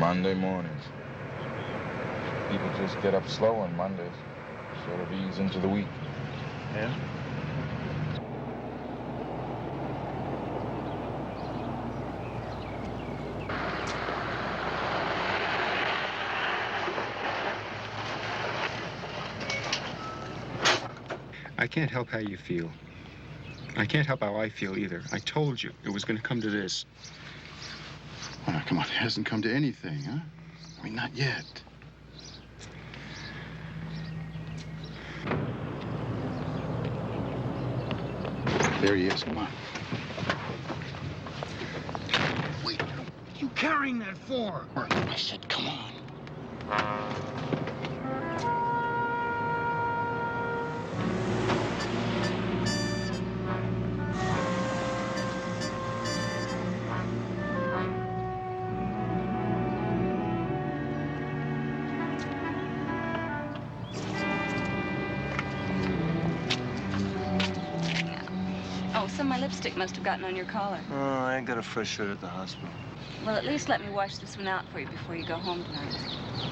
Monday mornings. People just get up slow on Mondays. Sort of ease into the week. Yeah? I can't help how you feel. I can't help how I feel either. I told you it was going to come to this. Oh, come on, it hasn't come to anything, huh? I mean, not yet. There he is, come on. Wait, what are you carrying that for? I said, come on. Oh, some of my lipstick must have gotten on your collar. Oh, I got a fresh shirt at the hospital. Well, at least let me wash this one out for you before you go home tonight.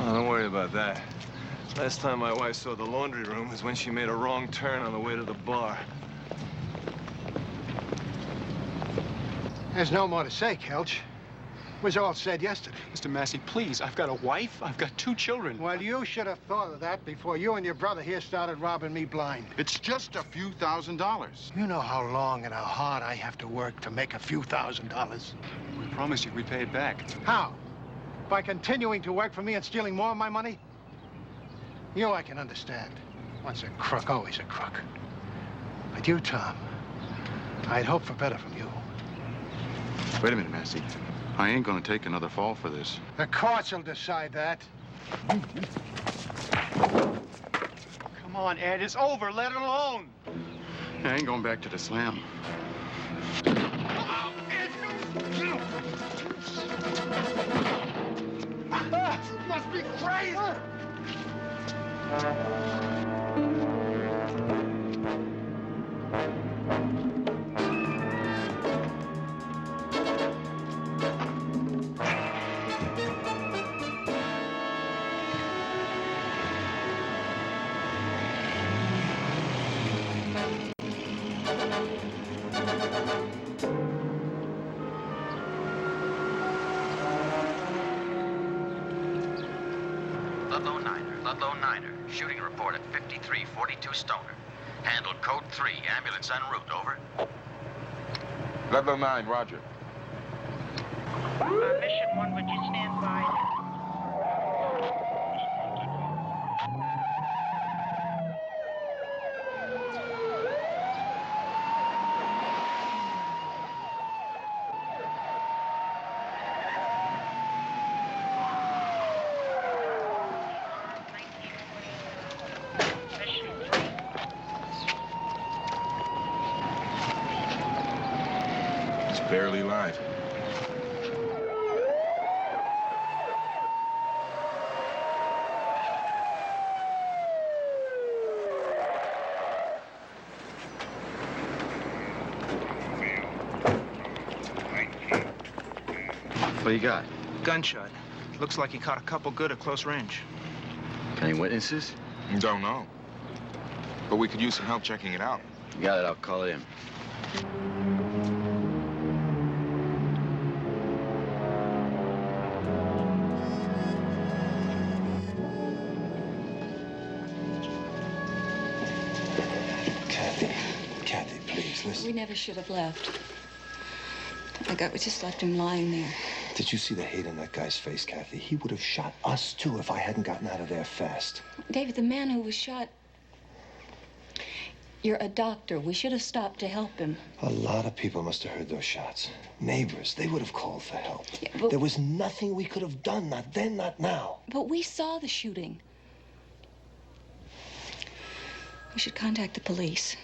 Oh, don't worry about that. Last time my wife saw the laundry room was when she made a wrong turn on the way to the bar. There's no more to say, Kelch. It was all said yesterday. Mr. Massey, please, I've got a wife, I've got 2 children. Well, you should have thought of that before you and your brother here started robbing me blind. It's just a few $1,000s. You know how long and how hard I have to work to make a few $1,000s. We promised you we'd pay it back. How? By continuing to work for me and stealing more of my money? You, I can understand. Once a crook, always a crook. But you, Tom, I'd hope for better from you. Wait a minute, Massey. I ain't gonna take another fall for this. The courts will decide that. Come on, Ed, it's over. Let it alone. I ain't going back to the slam. You must be crazy! Ludlow Niner. Shooting report at 5342 Stoner. Handled code 3. Ambulance en route. Over. Ludlow 9, roger. Mission 1, would you stand by? Barely live. What do you got? Gunshot. Looks like he caught a couple good at close range. Any witnesses? Don't know. But we could use some help checking it out. You got it, I'll call it in. Kathy, please, listen. We never should have left. My God, we just left him lying there. Did you see the hate on that guy's face, Kathy? He would have shot us, too, if I hadn't gotten out of there fast. David, the man who was shot... You're a doctor. We should have stopped to help him. A lot of people must have heard those shots. Neighbors, they would have called for help. Yeah, but... There was nothing we could have done, not then, not now. But we saw the shooting. We should contact the police.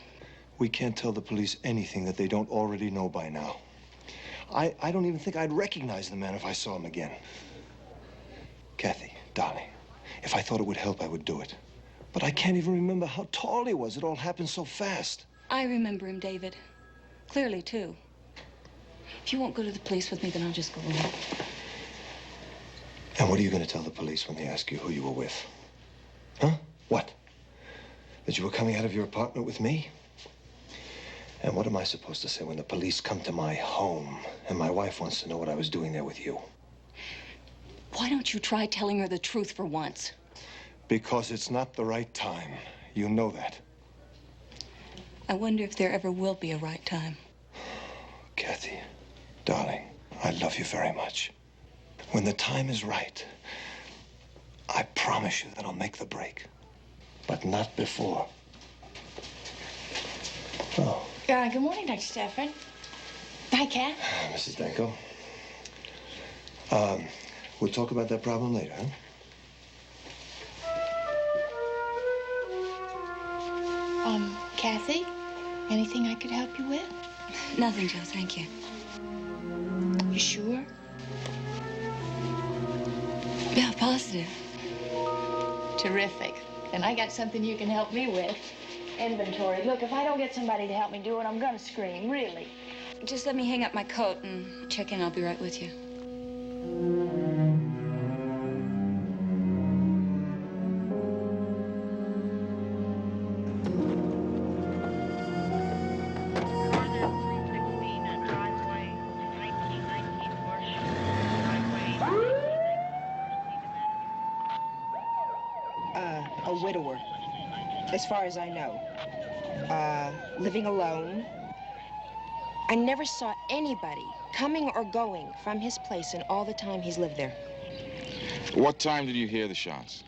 We can't tell the police anything that they don't already know by now. I don't even think I'd recognize the man if I saw him again. Kathy, darling, if I thought it would help, I would do it. But I can't even remember how tall he was. It all happened so fast. I remember him, David. Clearly, too. If you won't go to the police with me, then I'll just go alone. And what are you going to tell the police when they ask you who you were with? Huh? What? That you were coming out of your apartment with me? And what am I supposed to say when the police come to my home and my wife wants to know what I was doing there with you? Why don't you try telling her the truth for once? Because it's not the right time. You know that. I wonder if there ever will be a right time. Kathy, darling, I love you very much. When the time is right, I promise you that I'll make the break. But not before. Oh. Good morning, Dr. Stafford. Hi, Kat. Mrs. Danko. We'll talk about that problem later, huh? Kathy, anything I could help you with? Nothing, Joe, thank you. You sure? Yeah, positive. Terrific. And I got something you can help me with. Inventory. Look, if I don't get somebody to help me do it, I'm gonna scream, really. Just let me hang up my coat and check in. I'll be right with you. A widower, as far as I know. Living alone. I never saw anybody coming or going from his place in all the time he's lived there. What time did you hear the shots?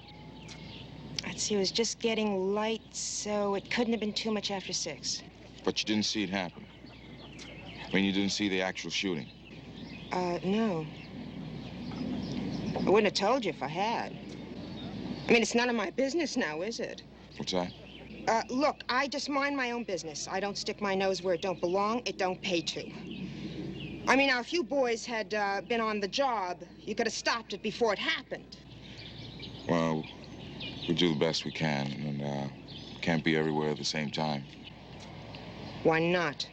I'd say it was just getting light, so it couldn't have been too much after 6. But you didn't see it happen. I mean, you didn't see the actual shooting. No. I wouldn't have told you if I had. I mean, it's none of my business now, is it? What's that? Look, I just mind my own business. I don't stick my nose where it don't belong. It don't pay to. I mean, now, if you boys had been on the job, you could have stopped it before it happened. Well, we do the best we can, and can't be everywhere at the same time. Why not?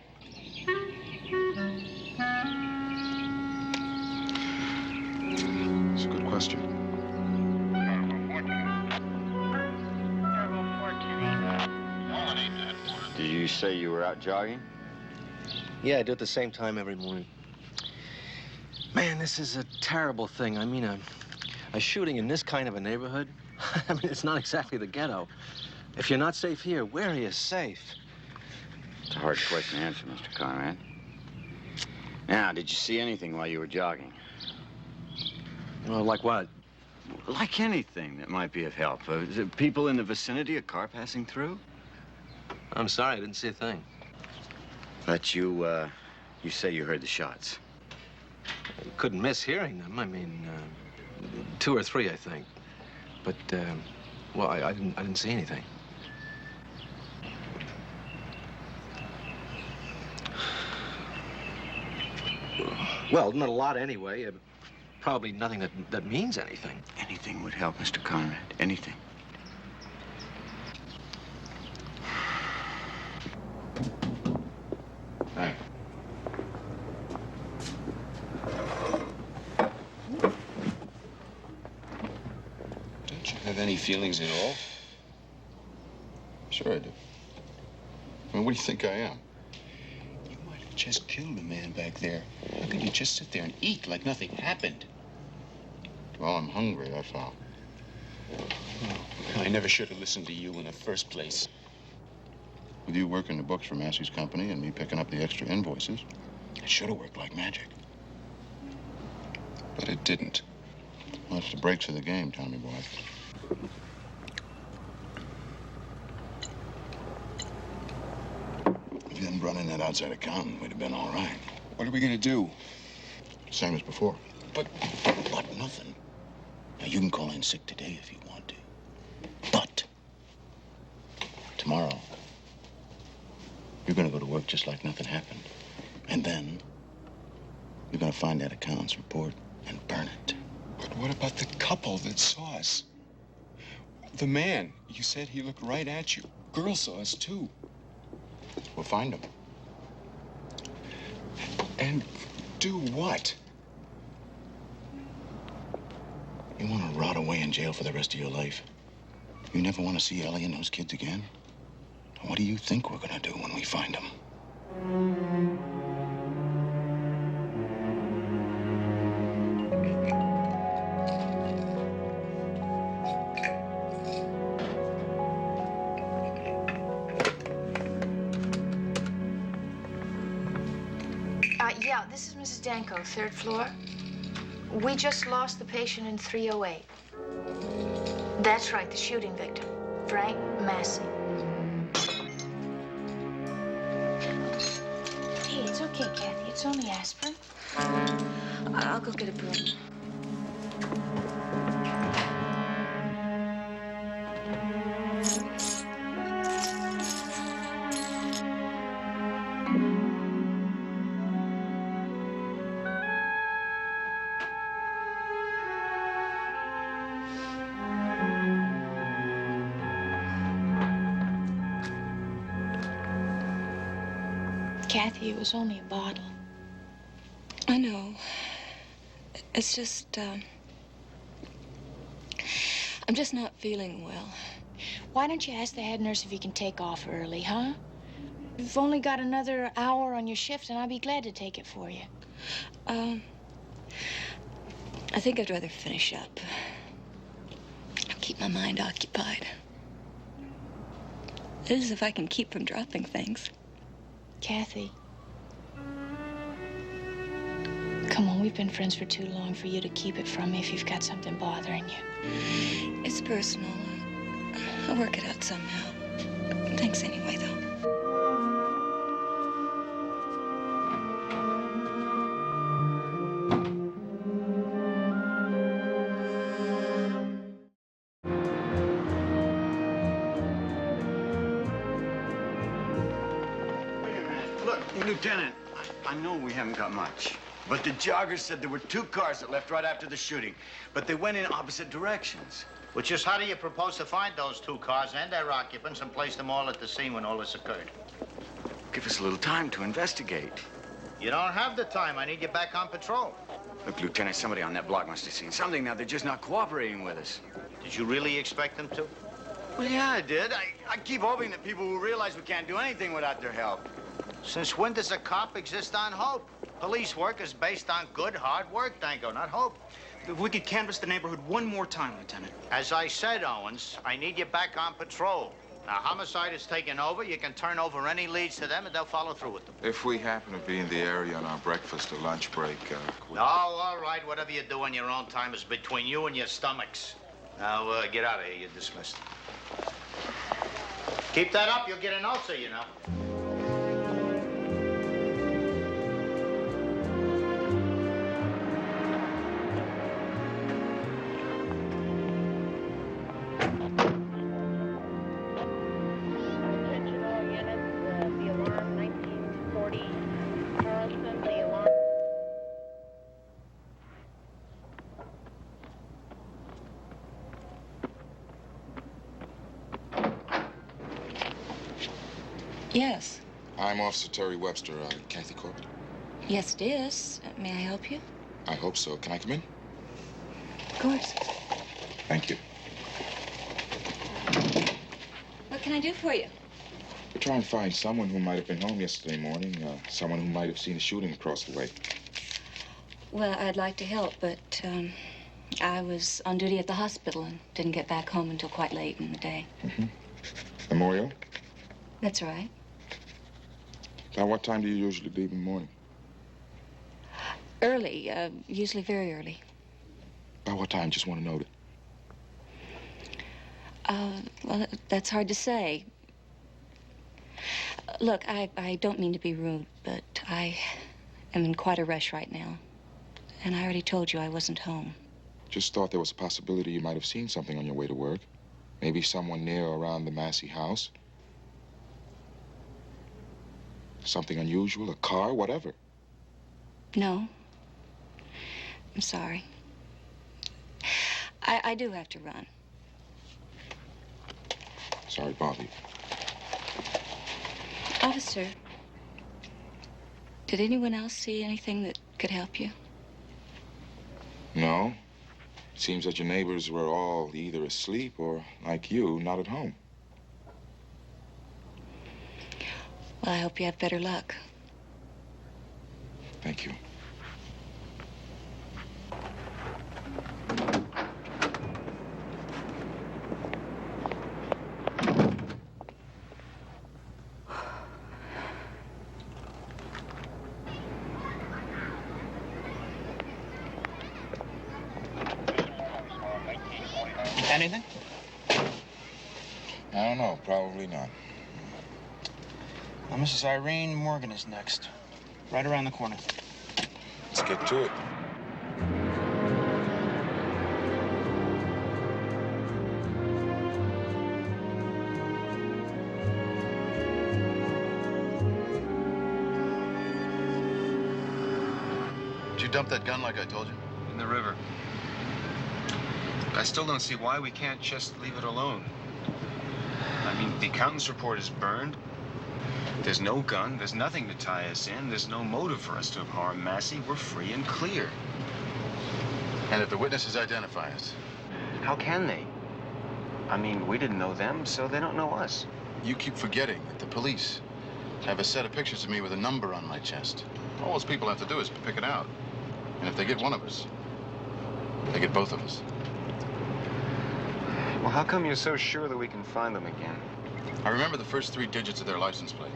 It's a good question. Did you say you were out jogging? Yeah, I do it the same time every morning. Man, this is a terrible thing. I mean, a shooting in this kind of a neighborhood? I mean, it's not exactly the ghetto. If you're not safe here, where are you safe? It's a hard question to answer, Mr. Conrad. Now, did you see anything while you were jogging? Well, like what? Like anything that might be of help. Is there people in the vicinity, a car passing through? I'm sorry, I didn't see a thing. But you say you heard the shots. You couldn't miss hearing them. I mean, 2 or 3, I think. But, well, I didn't see anything. Well, not a lot anyway. Probably nothing that means anything. Anything would help, Mr. Conrad. Anything. Hey. Don't you have any feelings at all? Sure I do. I mean, what do you think I am? You might have just killed a man back there. How could you just sit there and eat like nothing happened? Well, I'm hungry, that's all. I never should have listened to you in the first place. With you working the books for Massey's company and me picking up the extra invoices, It should have worked like magic. but it didn't. Well, it's the breaks of the game, Tommy boy. If you hadn't brought in that outside accountant, we'd have been all right. What are we gonna do? Same as before. But nothing. Now, you can call in sick today if you want to. But tomorrow, you're gonna go to work just like nothing happened. And then you're gonna find that accountant's report and burn it. But what about the couple that saw us? The man, you said he looked right at you. Girl saw us, too. We'll find them. And do what? You want to rot away in jail for the rest of your life? You never want to see Ellie and those kids again? What do you think we're gonna do when we find them? Yeah, this is Mrs. Danko, third floor. We just lost the patient in 308. That's right, the shooting victim, Frank Massey. Hey, it's okay, Kathy. It's only aspirin. I'll go get a broom. Kathy, it was only a bottle. I know. It's just, I'm just not feeling well. Why don't you ask the head nurse if you can take off early, huh? You've only got another hour on your shift, and I'd be glad to take it for you. I think I'd rather finish up. Keep my mind occupied. This is if I can keep from dropping things. Kathy. Come on, we've been friends for too long for you to keep it from me if you've got something bothering you. It's personal. I'll work it out somehow. Thanks anyway, though. Look, Lieutenant, I know we haven't got much, but the joggers said there were 2 cars that left right after the shooting, but they went in opposite directions. Well, just how do you propose to find those 2 cars and their occupants and place them all at the scene when all this occurred? Give us a little time to investigate. You don't have the time. I need you back on patrol. Look, Lieutenant, somebody on that block must have seen something. Now they're just not cooperating with us. Did you really expect them to? Well, yeah, I did. I keep hoping that people will realize we can't do anything without their help. Since when does a cop exist on hope? Police work is based on good, hard work, Danko, not hope. If we could canvass the neighborhood one more time, Lieutenant. As I said, Owens, I need you back on patrol. Now, homicide is taking over. You can turn over any leads to them, and they'll follow through with them. If we happen to be in the area on our breakfast or lunch break, No, all right. Whatever you do in your own time is between you and your stomachs. Now, get out of here. You're dismissed. Keep that up. You'll get an ulcer, you know. Yes. I'm Officer Terry Webster, Kathy Corbett. Yes, it is. May I help you? I hope so. Can I come in? Of course. Thank you. What can I do for you? We're trying to find someone who might have been home yesterday morning, someone who might have seen a shooting across the way. Well, I'd like to help, but I was on duty at the hospital and didn't get back home until quite late in the day. Mm-hmm. Memorial? That's right. Now, what time do you usually leave in the morning? Early, usually very early. About what time? Just want to know it. Well, that's hard to say. Look, I don't mean to be rude, but I am in quite a rush right now. And I already told you I wasn't home. Just thought there was a possibility you might have seen something on your way to work. Maybe someone near or around the Massey house. Something unusual, a car, whatever. No. I'm sorry. I do have to run. Sorry to bother you. Officer, did anyone else see anything that could help you? No. It seems that your neighbors were all either asleep or, like you, not at home. Well, I hope you have better luck. Thank you. Anything? I don't know. Probably not. Well, Mrs. Irene Morgan is next. Right around the corner. Let's get to it. Did you dump that gun like I told you? In the river. I still don't see why we can't just leave it alone. I mean, the accountant's report is burned. There's no gun. There's nothing to tie us in. There's no motive for us to harm Massey. We're free and clear. And if the witnesses identify us? How can they? I mean, we didn't know them, so they don't know us. You keep forgetting that the police have a set of pictures of me with a number on my chest. All those people have to do is pick it out. And if they get one of us, they get both of us. Well, how come you're so sure that we can find them again? I remember the first 3 digits of their license plate.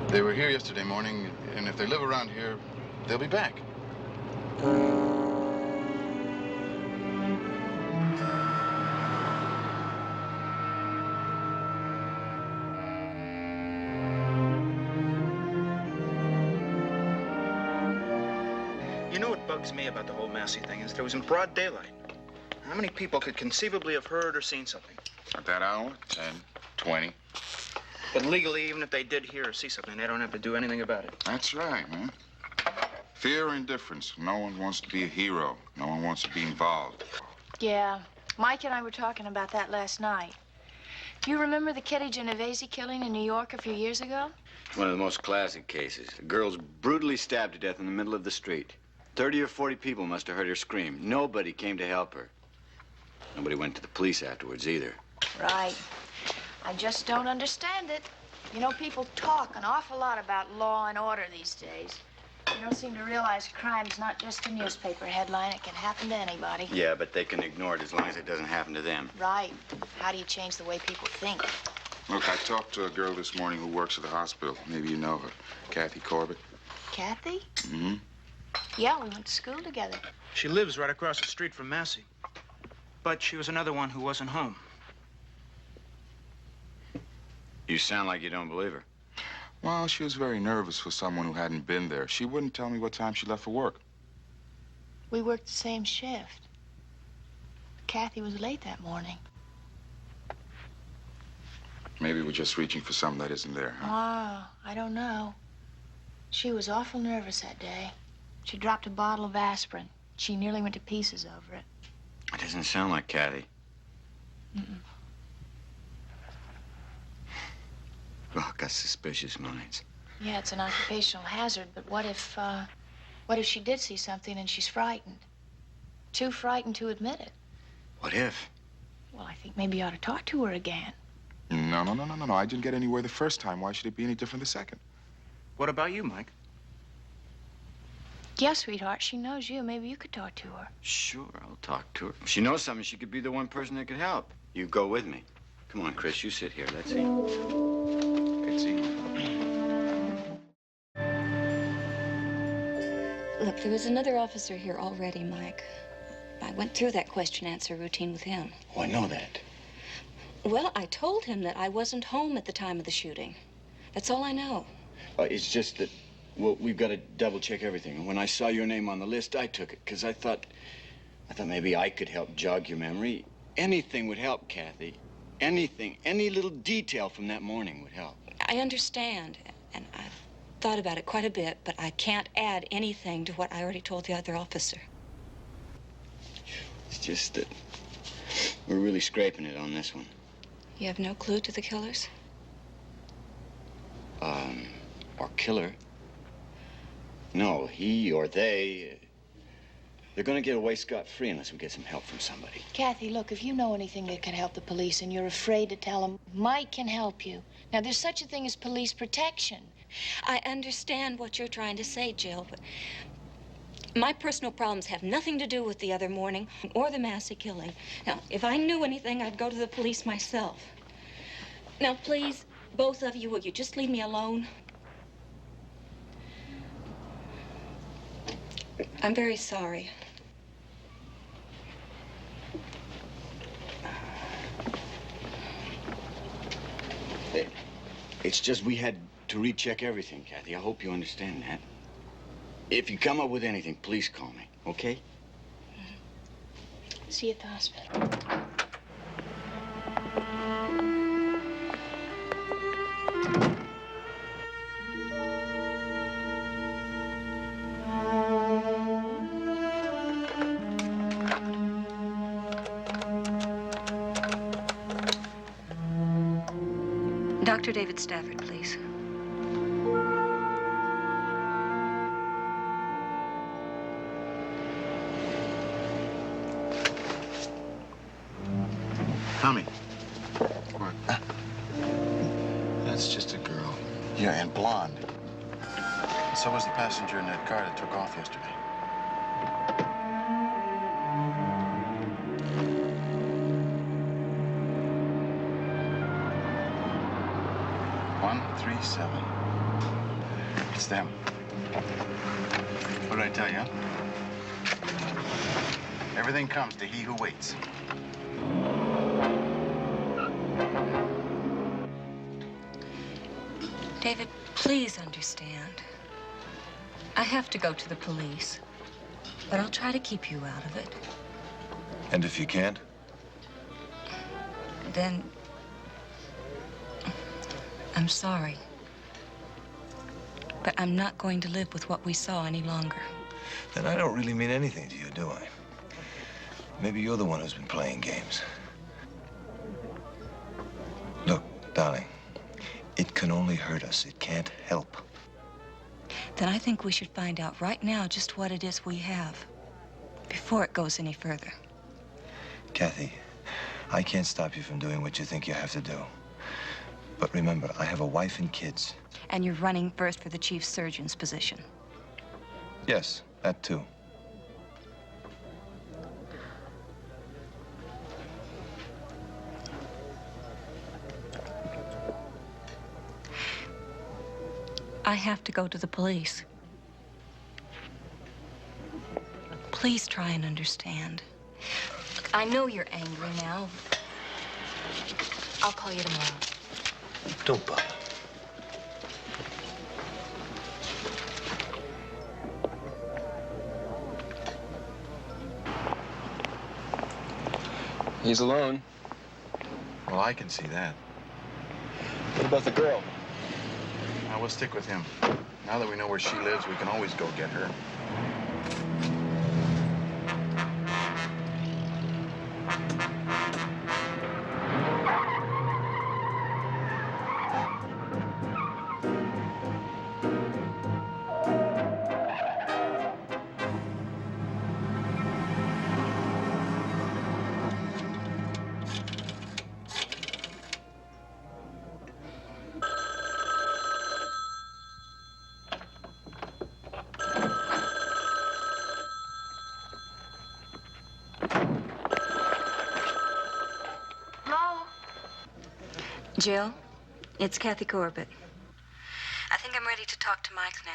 They were here yesterday morning, and if they live around here, they'll be back. You know what bugs me about the whole Massey thing is that it was in broad daylight. How many people could conceivably have heard or seen something? At that hour, 10, 20. But legally, even if they did hear or see something, they don't have to do anything about it. That's right, man. Fear or indifference. No one wants to be a hero. No one wants to be involved. Yeah, Mike and I were talking about that last night. Do you remember the Kitty Genovese killing in New York a few years ago? One of the most classic cases. A girl's brutally stabbed to death in the middle of the street. 30 or 40 people must have heard her scream. Nobody came to help her. Nobody went to the police afterwards either. Right. I just don't understand it. You know, people talk an awful lot about law and order these days. They don't seem to realize crime's not just a newspaper headline. It can happen to anybody. Yeah, but they can ignore it as long as it doesn't happen to them. Right. How do you change the way people think? Look, I talked to a girl this morning who works at the hospital. Maybe you know her. Kathy Corbett. Kathy? Mm-hmm. Yeah, we went to school together. She lives right across the street from Massey. But she was another one who wasn't home. You sound like you don't believe her. Well, she was very nervous for someone who hadn't been there. She wouldn't tell me what time she left for work. We worked the same shift. Kathy was late that morning. Maybe we're just reaching for something that isn't there, huh? Oh, I don't know. She was awful nervous that day. She dropped a bottle of aspirin. She nearly went to pieces over it. It doesn't sound like Kathy. Mm-mm. Oh, got suspicious minds. Yeah, it's an occupational hazard, but what if she did see something and she's frightened? Too frightened to admit it. What if? Well, I think maybe you ought to talk to her again. No. I didn't get anywhere the first time. Why should it be any different the second? What about you, Mike? Yeah, sweetheart, she knows you. Maybe you could talk to her. Sure, I'll talk to her. If she knows something, she could be the one person that could help. You go with me. Come on, Chris, you sit here. Let's see. Let's see. Look, there was another officer here already, Mike. I went through that question-answer routine with him. Oh, I know that. Well, I told him that I wasn't home at the time of the shooting. That's all I know. It's just that, well, we've got to double-check everything. And when I saw your name on the list, I took it, because I thought maybe I could help jog your memory. Anything would help, Kathy. Anything, any little detail from that morning would help. I understand, and I've thought about it quite a bit, but I can't add anything to what I already told the other officer. It's just that we're really scraping it on this one. You have no clue to the killers? Or killer. No, he or they. They're gonna get away scot-free unless we get some help from somebody. Kathy, look, if you know anything that can help the police and you're afraid to tell them, Mike can help you. Now, there's such a thing as police protection. I understand what you're trying to say, Jill, but my personal problems have nothing to do with the other morning or the Massey killing. Now, if I knew anything, I'd go to the police myself. Now, please, both of you, will you just leave me alone? I'm very sorry. It's just we had to recheck everything, Kathy. I hope you understand that. If you come up with anything, please call me, okay? See you at the hospital. Dr. David Stafford, please. Tommy. What? That's just a girl. Yeah, and blonde. So was the passenger in that car that took off yesterday. $137. It's them. What did I tell you? Everything comes to he who waits. David, please understand. I have to go to the police, but I'll try to keep you out of it. And if you can't? Then I'm sorry. But I'm not going to live with what we saw any longer. Then I don't really mean anything to you, do I? Maybe you're the one who's been playing games. Look, darling, it can only hurt us. It can't help. Then I think we should find out right now just what it is we have before it goes any further. Kathy, I can't stop you from doing what you think you have to do. But remember, I have a wife and kids. And you're running first for the chief surgeon's position. Yes, that too. I have to go to the police. Please try and understand. Look, I know you're angry now. I'll call you tomorrow. Don't bother. He's alone. Well, I can see that. What about the girl? Now, we'll stick with him. Now that we know where she lives, we can always go get her. Jill, it's Kathy Corbett. I think I'm ready to talk to Mike now.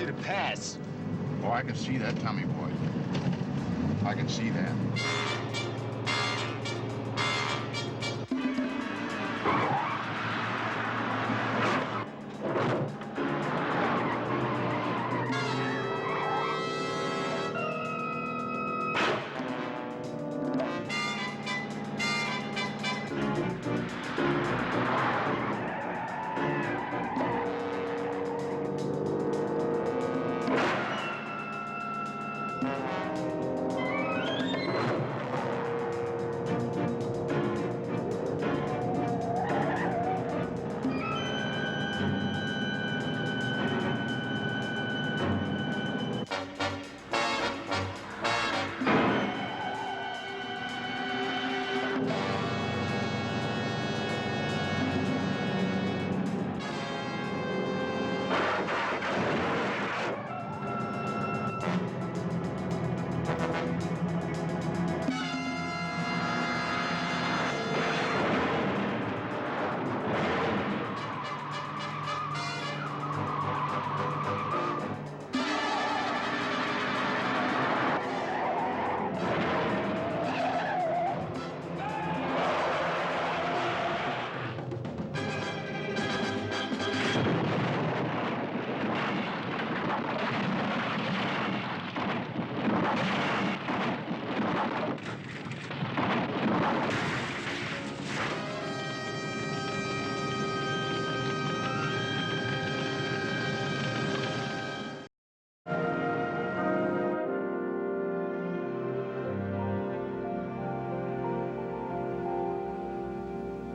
you to pass. Oh, I can see that, Tommy boy. I can see that.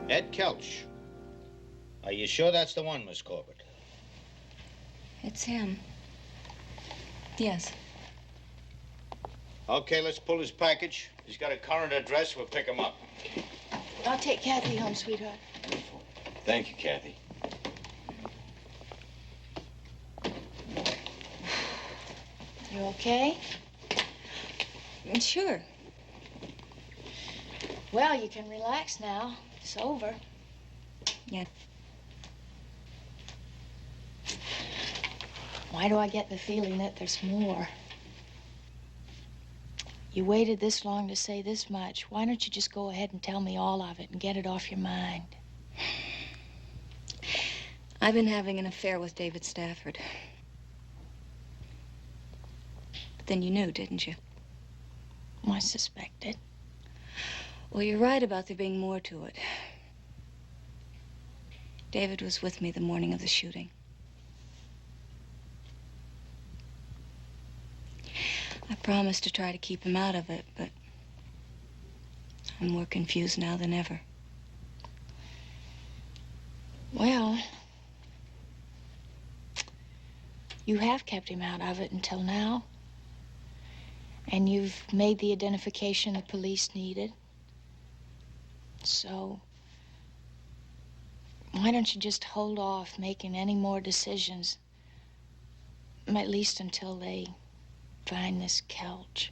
Ed Kelch. Are you sure that's the one, Miss Corbett? It's him. Yes. Okay, let's pull his package. He's got a current address. We'll pick him up. I'll take Kathy home, sweetheart. Thank you, Kathy. You okay? Sure. Well, you can relax now. It's over. Yeah. Why do I get the feeling that there's more? You waited this long to say this much. Why don't you just go ahead and tell me all of it and get it off your mind? I've been having an affair with David Stafford. But then you knew, didn't you? I suspected. Well, you're right about there being more to it. David was with me the morning of the shooting. I promised to try to keep him out of it, but I'm more confused now than ever. Well, you have kept him out of it until now. And you've made the identification the police needed. So, why don't you just hold off making any more decisions, at least until they find this Kelch?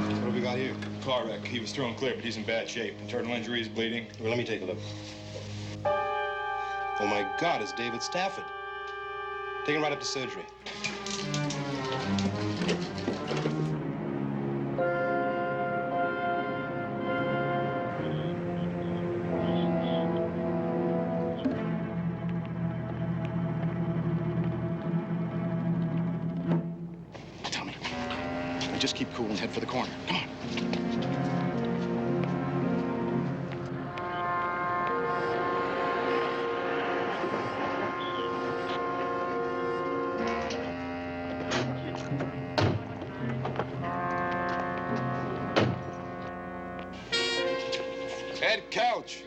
What have we got here? Car wreck. He was thrown clear, but he's in bad shape. Internal injuries, bleeding. Well, let me take a look. Oh, my God, it's David Stafford. Take him right up to surgery. Tommy, just keep cool and head for the corner. Come on. Ed Couch.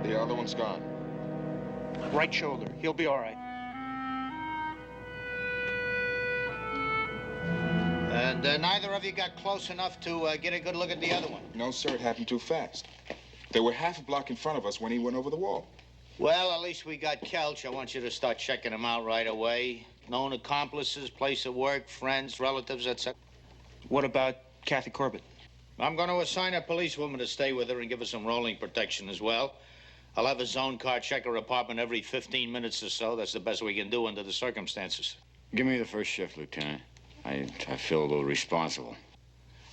The other one's gone. Right shoulder. He'll be all right. And neither of you got close enough to get a good look at the other one? No, sir, it happened too fast. They were half a block in front of us when he went over the wall. Well, at least we got Kelch. I want you to start checking him out right away. Known accomplices, place of work, friends, relatives, etc. What about Kathy Corbett? I'm going to assign a policewoman to stay with her and give her some rolling protection as well. I'll have a zone car check her apartment every 15 minutes or so. That's the best we can do under the circumstances. Give me the first shift, Lieutenant. I feel a little responsible.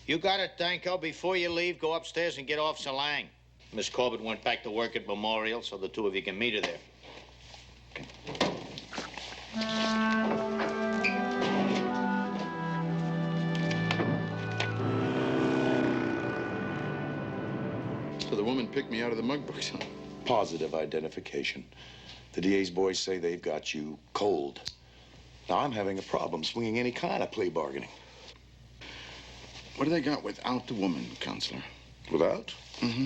You got it, Danko. Before you leave, go upstairs and get off Salang. Miss Corbett went back to work at Memorial, so the two of you can meet her there. So the woman picked me out of the mug books, huh? Positive identification. The DA's boys say they've got you cold. Now, I'm having a problem swinging any kind of plea bargaining. What do they got without the woman, Counselor? Without? Mm-hmm.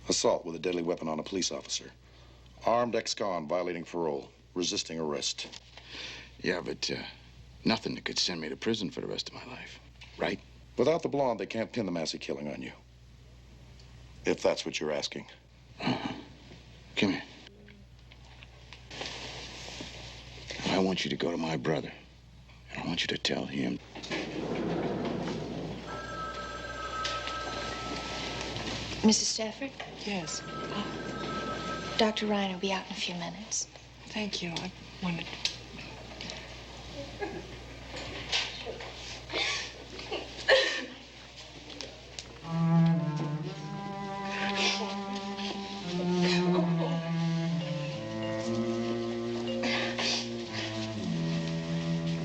Assault with a deadly weapon on a police officer. Armed ex-con violating parole. Resisting arrest. Yeah, but nothing that could send me to prison for the rest of my life, right? Without the blonde, they can't pin the Massey killing on you. If that's what you're asking. Uh-huh. Come here. I want you to go to my brother, and I want you to tell him. Mrs. Stafford? Yes. Dr. Ryan will be out in a few minutes. Thank you. I wanted...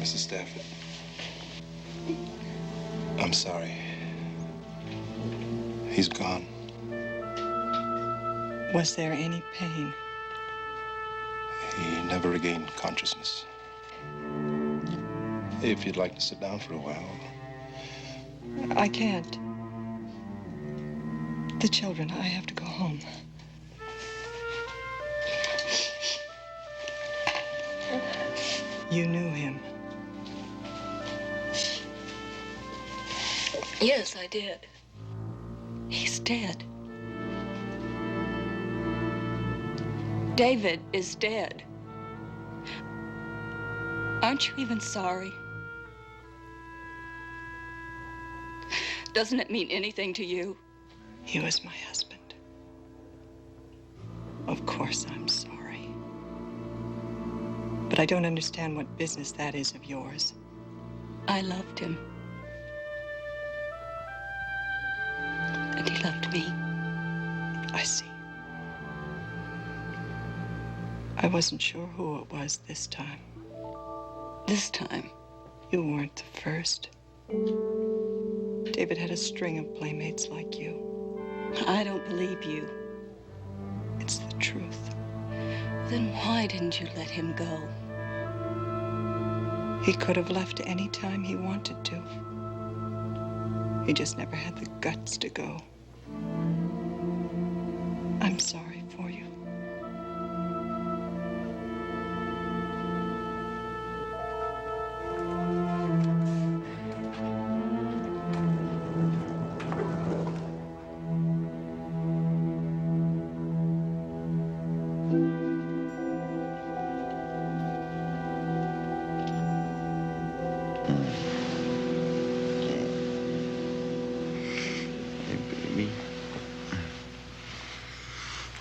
Mrs. Stafford, I'm sorry. He's gone. Was there any pain? He never regained consciousness. If you'd like to sit down for a while. I can't. The children, I have to go home. You knew him. Yes, I did. He's dead. David is dead. Aren't you even sorry? Doesn't it mean anything to you? He was my husband. Of course I'm sorry. But I don't understand what business that is of yours. I loved him. And he loved me. I see. I wasn't sure who it was this time. This time? You weren't the first. David had a string of playmates like you. I don't believe you. It's the truth. Then why didn't you let him go? He could have left any time he wanted to. He just never had the guts to go. I'm sorry for you.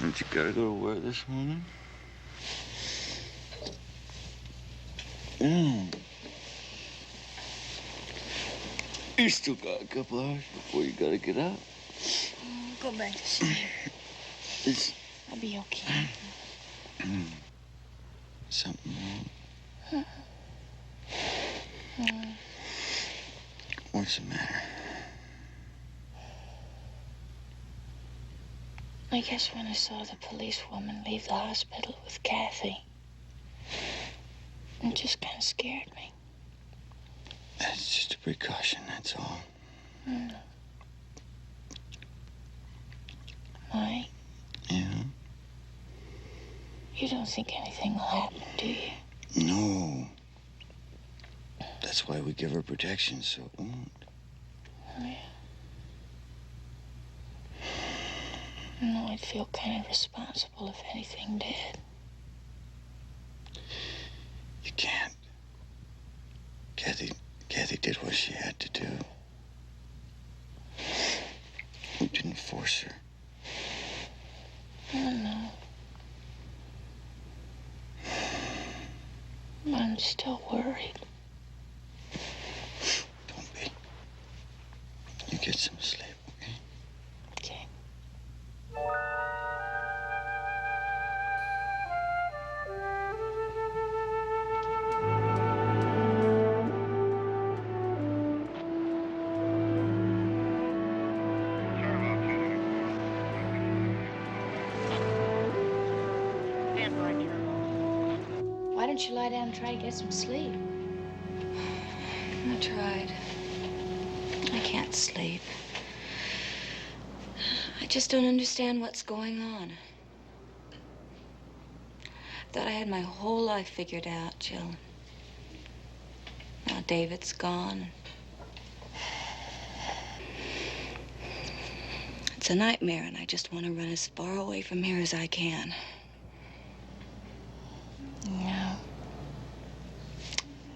Don't you gotta go to work this morning? You still got a couple hours before you gotta get up. Go back to sleep. I'll be okay. Something wrong? What's the matter? I guess when I saw the policewoman leave the hospital with Kathy, it just kind of scared me. That's just a precaution, that's all. Mike? Yeah? You don't think anything will happen, do you? No. That's why we give her protection, so it won't. Oh, yeah. No, I'd feel kind of responsible if anything did. You can't. Kathy did what she had to do. You didn't force her. I know. But I'm still worried. Don't be. You get some sleep, okay? Okay. Why don't you lie down and try to get some sleep? I tried. I can't sleep. I just don't understand what's going on. Thought I had my whole life figured out, Jill. Now David's gone. It's a nightmare, and I just want to run as far away from here as I can. No.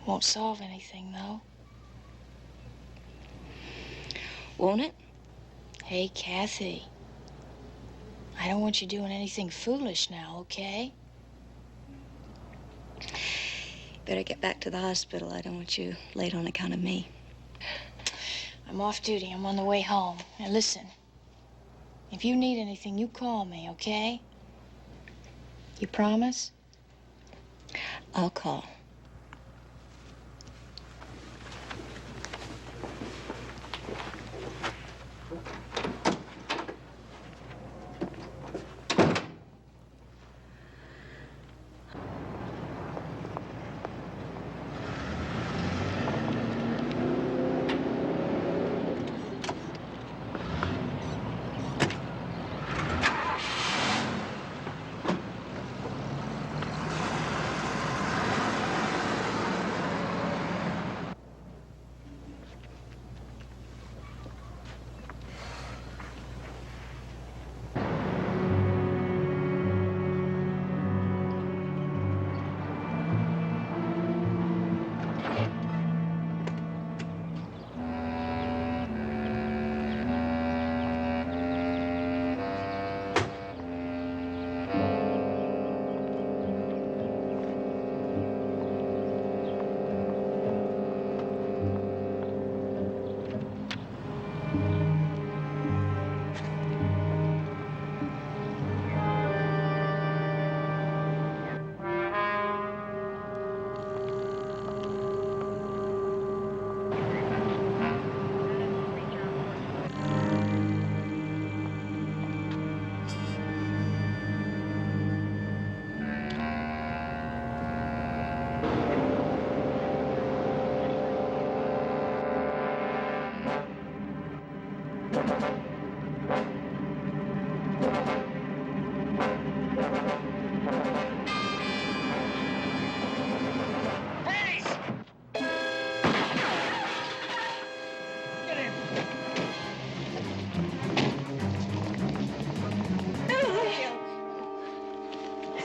Won't solve anything, though. Won't it? Hey, Kathy. I don't want you doing anything foolish now, okay? Better get back to the hospital. I don't want you late on account of me. I'm off duty. I'm on the way home. Now, listen. If you need anything, you call me, okay? You promise? I'll call.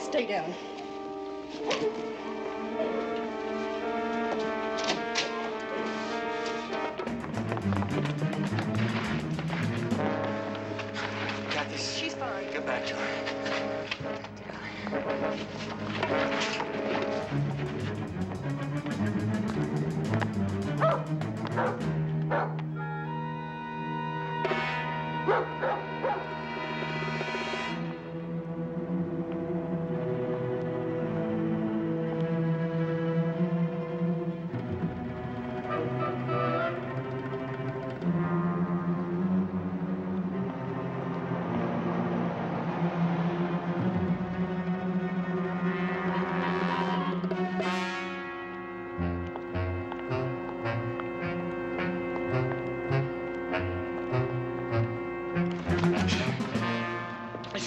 Stay down. Kathy, she's fine. Get back to her.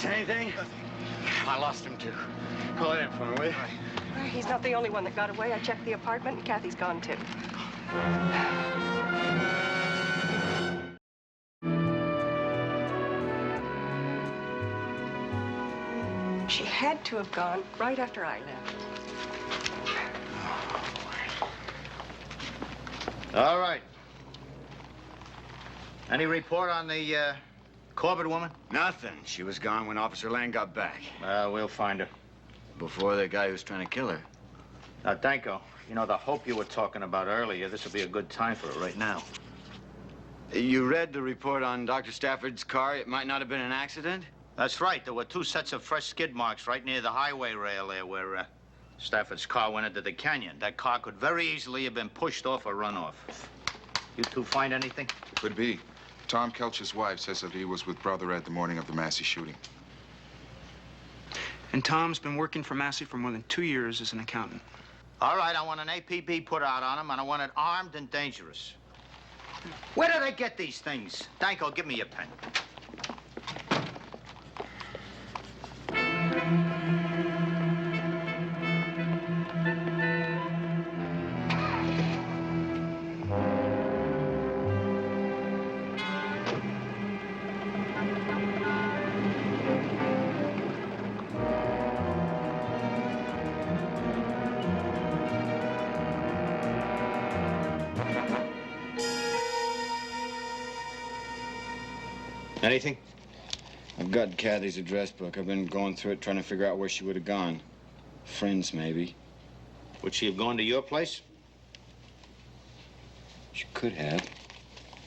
Anything? I lost him too. Pull it in for me, will you? He's not the only one that got away. I checked the apartment, and Kathy's gone too. She had to have gone right after I left. All right. Any report on the Corbett woman? Nothing. She was gone when Officer Lang got back. We'll find her. Before the guy who was trying to kill her. Now, Danko, you know, the hope you were talking about earlier, this would be a good time for it right now. You read the report on Dr. Stafford's car? It might not have been an accident? That's right. There were 2 sets of fresh skid marks right near the highway rail there where Stafford's car went into the canyon. That car could very easily have been pushed off or run off. You 2 find anything? Could be. Tom Kelch's wife says that he was with Brother Ed the morning of the Massey shooting. And Tom's been working for Massey for more than 2 years as an accountant. All right, I want an APB put out on him, and I want it armed and dangerous. Where do they get these things? Danko, give me your pen. Anything? I've got Kathy's address book. I've been going through it, trying to figure out where she would have gone. Friends, maybe. Would she have gone to your place? She could have.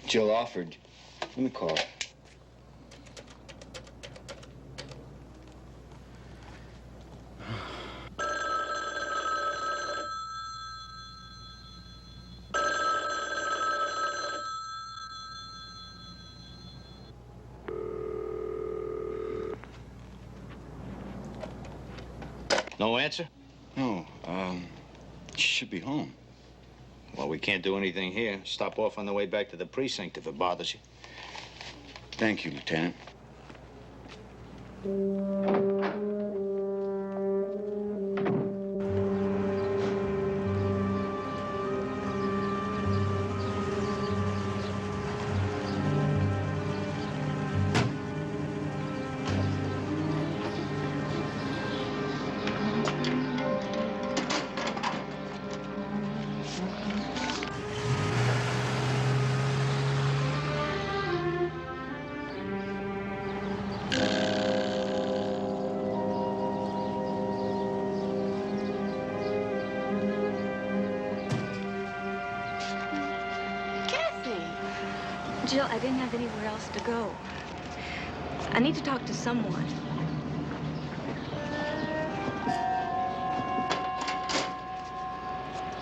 Jill offered. Let me call her. No answer? No, she should be home. Well, we can't do anything here. Stop off on the way back to the precinct if it bothers you. Thank you, Lieutenant. Jill, I didn't have anywhere else to go. I need to talk to someone.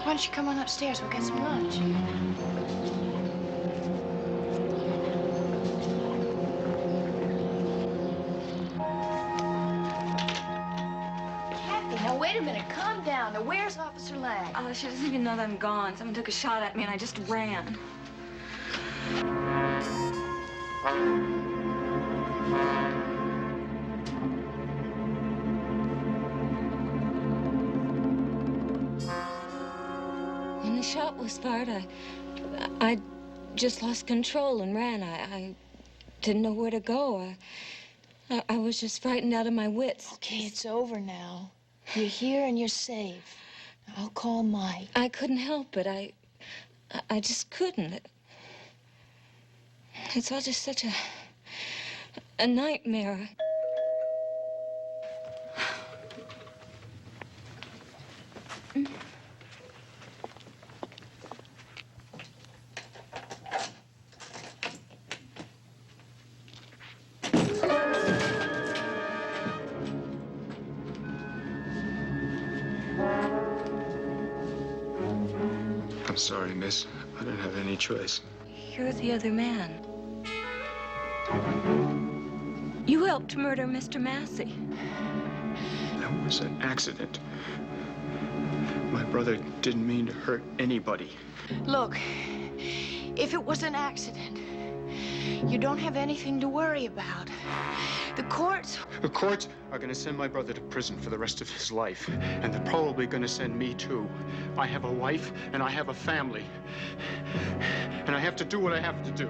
Why don't you come on upstairs? We'll get some lunch. Kathy, now wait a minute. Calm down. Now, where's Officer Lang? Oh, she doesn't even know that I'm gone. Someone took a shot at me and I just ran. When the shot was fired, I just lost control and ran. I didn't know where to go. I was just frightened out of my wits. Okay, it's over now. You're here and you're safe. I'll call Mike. I couldn't help it. I just couldn't. It's all just such a nightmare. Sorry, miss. I didn't have any choice. You're the other man. You helped murder Mr. Massey. That was an accident. My brother didn't mean to hurt anybody. Look, if it was an accident, you don't have anything to worry about. The courts are going to send my brother to prison for the rest of his life. And they're probably going to send me, too. I have a wife, and I have a family. And I have to do what I have to do.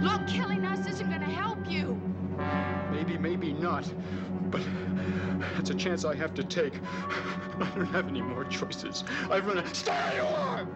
Look, killing us isn't going to help you. Maybe, maybe not. But that's a chance I have to take. I don't have any more choices. I've run a... Stay on!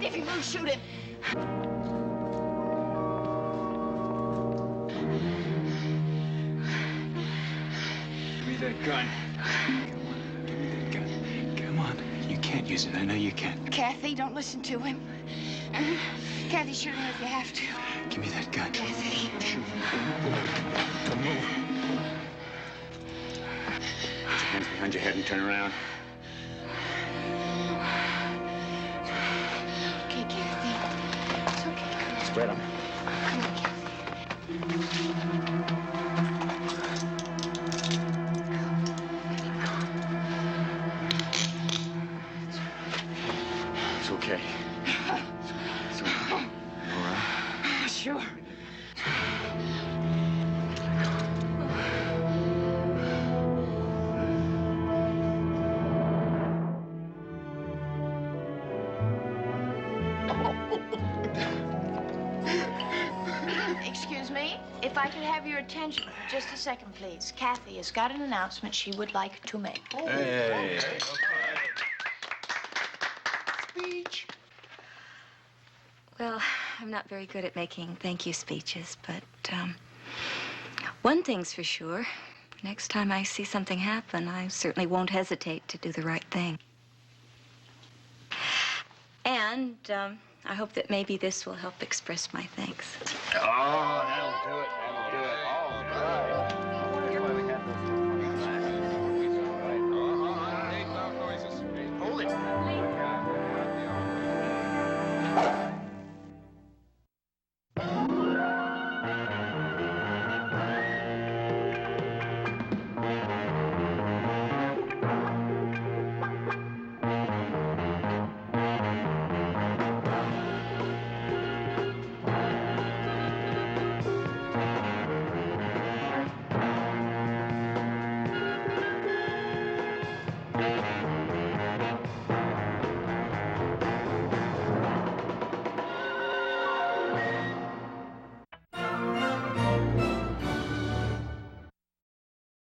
If you move, shoot him. Give me that gun. Come on, give me that gun. Come on. You can't use it. I know you can't. Kathy, don't listen to him. Kathy, shoot him if you have to. Give me that gun. Kathy. Shoot. Don't move. Put your hands behind your head and turn around. Okay, Kathy. It's okay. Spread them. Come on, Kathy. It's okay. It's okay. All right? Sure. Excuse me, if I could have your attention for just a second, please. Kathy has got an announcement she would like to make. Hey. Speech. Well, I'm not very good at making thank you speeches, but one thing's for sure. Next time I see something happen, I certainly won't hesitate to do the right thing. And I hope that maybe this will help express my thanks. Oh, that'll do it.